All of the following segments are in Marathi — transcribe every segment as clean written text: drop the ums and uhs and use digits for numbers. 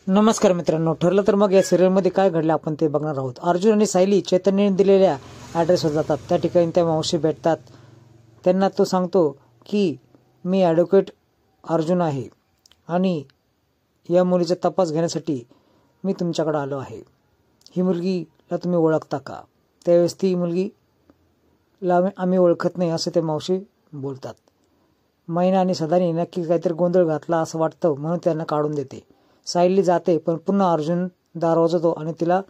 नमस्कार मित्रांनो, ठरलं तर मग या सिरियलमध्ये काय घडलं आपण ते बघणार आहोत। अर्जुन आणि सायली चैतन्यने दिलेल्या ॲड्रेसवर जातात। त्या ठिकाणी त्या मावशी भेटतात। त्यांना तो सांगतो की मी ॲडव्होकेट अर्जुन आहे आणि या मुलीचा तपास घेण्यासाठी मी तुमच्याकडे आलो आहे। ही मुलगीला तुम्ही ओळखता का? त्यावेळेस ती मुलगीला आम्ही ओळखत नाही असे ते मावशी बोलतात। मैना आणि सदानी नक्की काहीतरी गोंधळ घातला असं वाटतं म्हणून त्यांना काढून देते। सायली जाते पण पुन्हा अर्जुन दार वाजवतो आणि तिला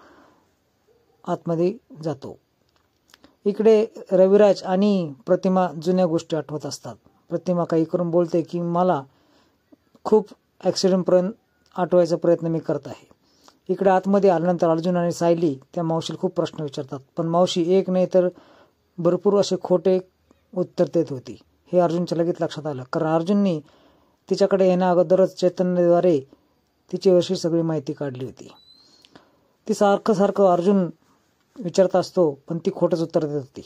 आतमध्ये जातो। इकडे रविराज आणि प्रतिमा जुन्या गोष्टी आठवत असतात। प्रतिमा काही करून बोलते की मला खूप ॲक्सिडेंटपर्यंत आठवायचा प्रयत्न मी करत आहे। इकडे आतमध्ये आल्यानंतर अर्जुन आणि सायली त्या मावशीला खूप प्रश्न विचारतात, पण मावशी एक नाही तर भरपूर असे खोटे उत्तर देत होती। हे अर्जुनच्या लगेच लक्षात आलं, कारण अर्जुनने तिच्याकडे येण्या अगोदरच चैतन्यद्वारे तिची अशी सगळी माहिती काढली होती। ती सारखं अर्जुन विचारत असतो पण ती खोटंच उत्तर देत होती।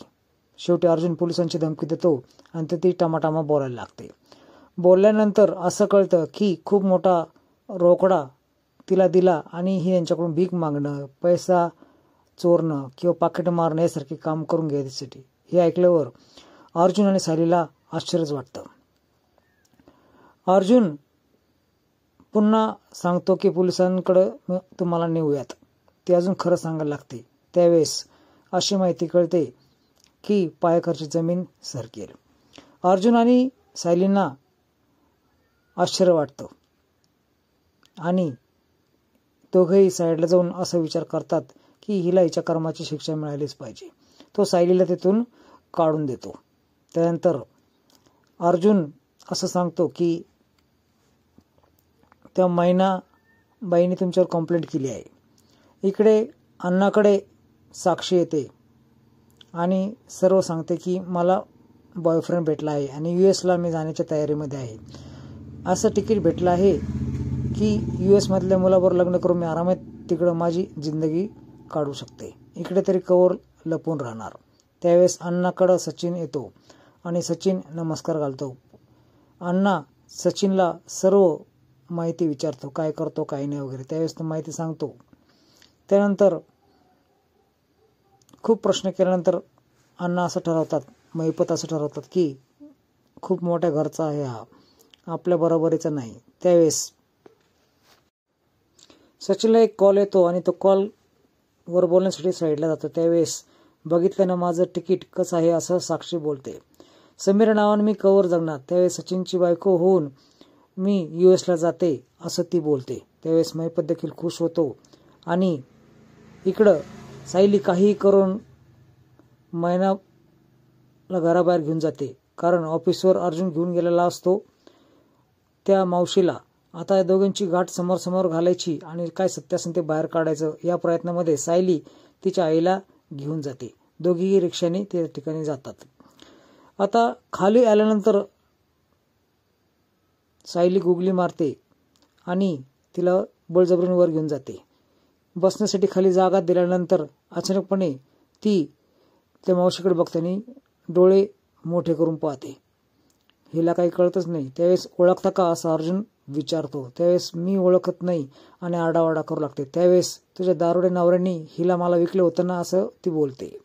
शेवटी अर्जुन पोलिसांची धमकी देतो आणि ती टमाटामा बोलायला लागते। बोलल्यानंतर असं कळतं की खूप मोठा रोकडा तिला दिला आणि ही यांच्याकडून भीक मागणं, पैसा चोरणं किंवा पाकिट मारणं यासारखे काम करून घ्यायसाठी। हे ऐकल्यावर अर्जुन आणि सायलीला आश्चर्यच वाटतं। अर्जुन पुन्हा सांगतो की पोलिसांकडे तुम्हाला नेऊयात। ते अजून खरं सांगायला लागते। त्यावेळेस अशी माहिती कळते की पायाखालची जमीन सरकेल। अर्जुन आणि सायलींना आश्चर्य वाटतं आणि दोघेही साईडला जाऊन असा विचार करतात की हिला हिच्या कर्माची शिक्षा मिळालीच पाहिजे। तो सायलीला तिथून काढून देतो। त्यानंतर अर्जुन असं सांगतो की त्या मैना बाईने तुमच्यावर कंप्लेंट केली आहे। इकडे अण्णाकडे साक्षी येते आणि सर्व सांगते की मला बॉयफ्रेंड भेटला आहे आणि US मी जाण्याच्या तयारीमध्ये आहे। असं तिकीट भेटलं आहे की US मधल्या मुलाबरोबर लग्न करून मी आरामात तिकडं माझी जिंदगी काढू शकते। इकडे तरी कवर लपून राहणार। त्यावेळेस अण्णाकडं सचिन येतो आणि सचिन नमस्कार घालतो। अण्णा सचिनला सर्व माहिती विचारतो, काय करतो काय नाही वगैरे। त्यावेळेस तो माहिती सांगतो। त्यानंतर खूप प्रश्न केल्यानंतर अण्णा असं ठरवतात, महिपत असं ठरवतात की खूप मोठ्या घरचा आहे हा, आपल्या बरोबरीचा नाही। त्यावेळेस सचिनला एक कॉल येतो आणि तो कॉल वर बोलण्यासाठी साईडला जातो। त्यावेळेस बघितल्यानं माझं तिकीट कसं आहे असं साक्षी बोलते। समीरा नावानं मी कवर जगणार। त्यावेळेस सचिनची बायको होऊन मी US जाते असं ती बोलते। त्यावेळेस महिपत देखील खुश होतो आणि इकडं सायली काही करून मैनाला घराबाहेर घेऊन जाते, कारण ऑफिसवर अर्जुन घेऊन गेलेला असतो त्या मावशीला। आता या दोघांची गाठ समोर घालायची आणि काय सत्यासत्य बाहेर काढायचं या प्रयत्नामध्ये सायली तिच्या आईला घेऊन जाते। दोघीही रिक्षाने त्या ठिकाणी जातात। आता खाली आल्यानंतर सायली गुगली मारते आणि तिला बळजबरीने वर घेऊन जाते। बसण्यासाठी खाली जागा दिल्यानंतर अचानकपणे ती त्या मावशीकडे बघताना डोळे मोठे करून पाहते। हिला काही कळतच नाही। त्यावेळेस ओळखता का असं अर्जुन विचारतो। त्यावेळेस मी ओळखत नाही आणि आरडाओरडा करू लागते। त्यावेळेस तुझ्या दारुडे नवऱ्याने हिला मला विकलं होतं ना असं ती बोलते।